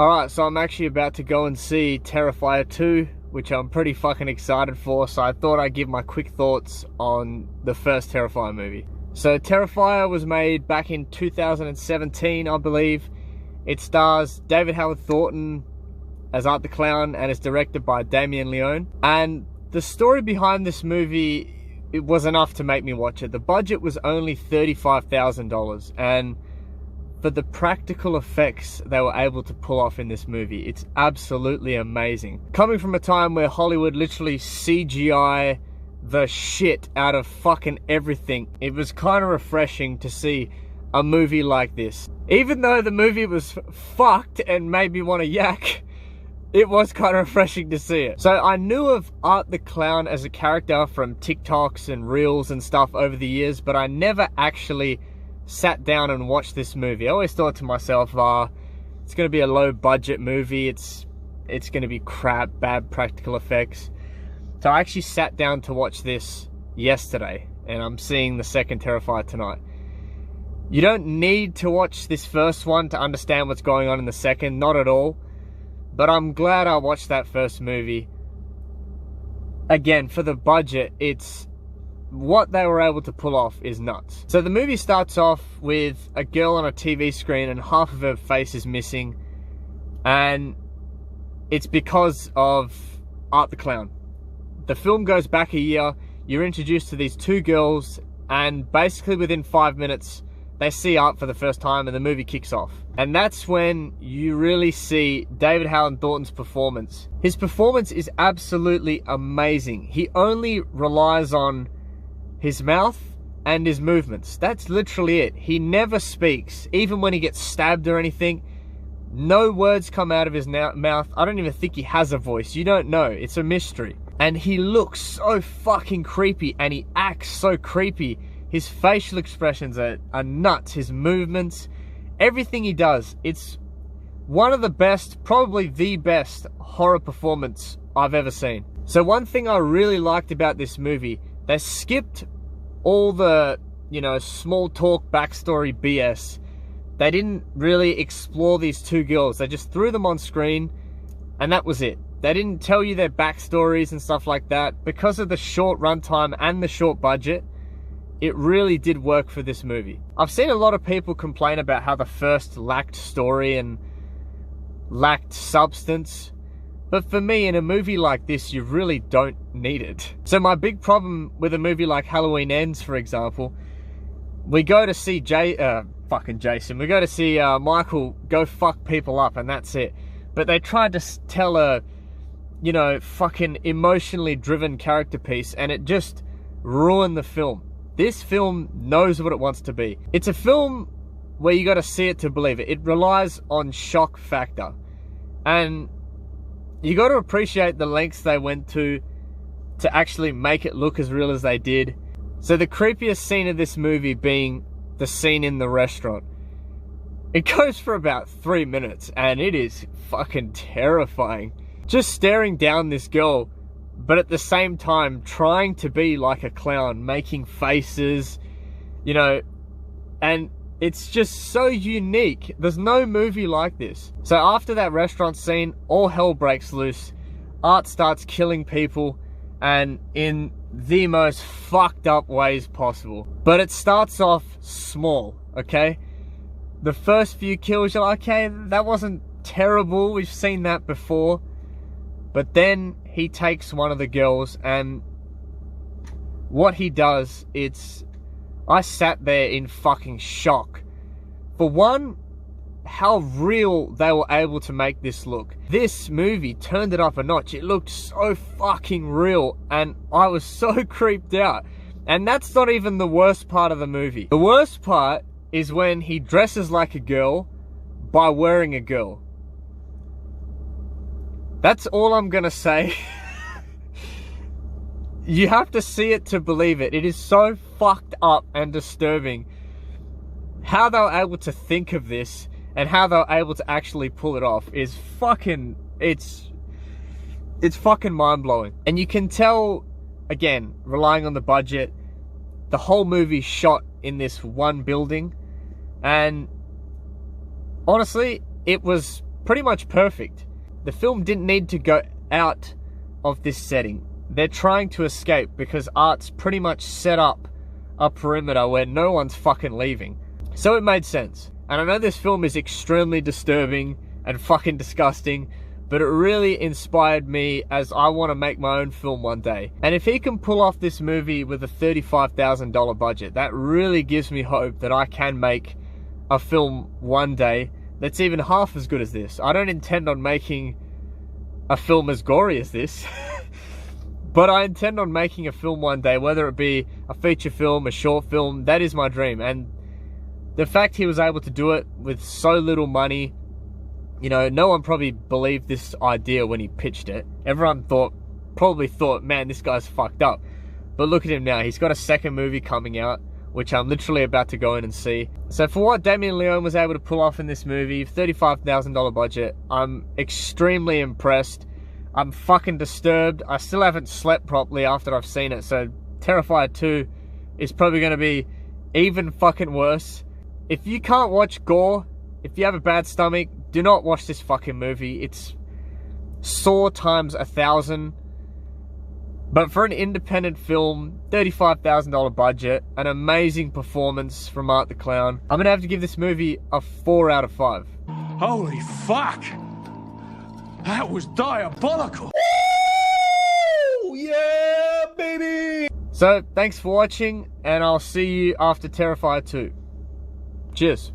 Alright, so I'm actually about to go and see Terrifier 2, which I'm pretty fucking excited for, so I thought I'd give my quick thoughts on the first Terrifier movie. So Terrifier was made back in 2017, I believe. It stars David Howard Thornton as Art the Clown and is directed by Damien Leone. And the story behind this movie, it was enough to make me watch it. The budget was only $35,000, and for the practical effects they were able to pull off in this movie, it's absolutely amazing. Coming from a time where Hollywood literally CGI the shit out of fucking everything, it was kind of refreshing to see a movie like this. Even though the movie was fucked and made me want to yak, it was kind of refreshing to see it. So I knew of Art the Clown as a character from TikToks and Reels and stuff over the years, but I never actually sat down and watched this movie. I always thought to myself, it's going to be a low budget movie, it's going to be crap, bad practical effects. So I actually sat down to watch this yesterday, and I'm seeing the second Terrifier tonight. You don't need to watch this first one to understand what's going on in the second, not at all. But I'm glad I watched that first movie. Again, for the budget, what they were able to pull off is nuts. So the movie starts off with a girl on a TV screen and half of her face is missing. And it's because of Art the Clown. The film goes back a year. You're introduced to these two girls, and basically within 5 minutes, they see Art for the first time and the movie kicks off. And that's when you really see David Howard Thornton's performance. His performance is absolutely amazing. He only relies on his mouth and his movements. That's literally it. He never speaks. Even when he gets stabbed or anything, no words come out of his mouth. I don't even think he has a voice. You don't know. It's a mystery. And he looks so fucking creepy, and he acts so creepy. His facial expressions are nuts. His movements, everything he does. It's one of the best, probably the best horror performance I've ever seen. So one thing I really liked about this movie, they skipped all the, small talk backstory BS. They didn't really explore these two girls. They just threw them on screen and that was it. They didn't tell you their backstories and stuff like that. Because of the short runtime and the short budget, it really did work for this movie. I've seen a lot of people complain about how the first lacked story and lacked substance. But for me, in a movie like this, you really don't need it. So my big problem with a movie like Halloween Ends, for example, we go to see fucking Jason. We go to see Michael go fuck people up, and that's it. But they tried to tell a, fucking emotionally driven character piece, and it just ruined the film. This film knows what it wants to be. It's a film where you got to see it to believe it. It relies on shock factor. And you got to appreciate the lengths they went to actually make it look as real as they did. So the creepiest scene of this movie being the scene in the restaurant. It goes for about 3 minutes and it is fucking terrifying. Just staring down this girl, but at the same time trying to be like a clown, making faces, and it's just so unique. There's no movie like this. So after that restaurant scene, all hell breaks loose. Art starts killing people, and in the most fucked up ways possible. But it starts off small, okay? The first few kills, you're like, okay, that wasn't terrible. We've seen that before. But then he takes one of the girls, and what he does, I sat there in fucking shock. For one, how real they were able to make this look. This movie turned it up a notch. It looked so fucking real, and I was so creeped out. And that's not even the worst part of the movie. The worst part is when he dresses like a girl by wearing a girl. That's all I'm gonna say. You have to see it to believe it. It is so fucked up and disturbing. How they were able to think of this and how they were able to actually pull it off is fucking, it's fucking mind-blowing. And you can tell, again, relying on the budget, the whole movie shot in this one building. And honestly, it was pretty much perfect. The film didn't need to go out of this setting. They're trying to escape because Art's pretty much set up a perimeter where no one's fucking leaving. So it made sense. And I know this film is extremely disturbing and fucking disgusting, but it really inspired me as I want to make my own film one day. And if he can pull off this movie with a $35,000 budget, that really gives me hope that I can make a film one day that's even half as good as this. I don't intend on making a film as gory as this, but I intend on making a film one day, whether it be a feature film, a short film. That is my dream. And the fact he was able to do it with so little money, you know, no one probably believed this idea when he pitched it. Everyone probably thought, man, this guy's fucked up. But look at him now. He's got a second movie coming out, which I'm literally about to go in and see. So for what Damien Leone was able to pull off in this movie, $35,000 budget, I'm extremely impressed. I'm fucking disturbed. I still haven't slept properly after I've seen it, so Terrifier 2 is probably going to be even fucking worse. If you can't watch gore, if you have a bad stomach, do not watch this fucking movie. It's Saw times 1,000. But for an independent film, $35,000 budget, an amazing performance from Art the Clown, I'm going to have to give this movie a 4 out of 5. Holy fuck! That was diabolical! Ooh, yeah, baby! So, thanks for watching, and I'll see you after Terrifier 2. Cheers.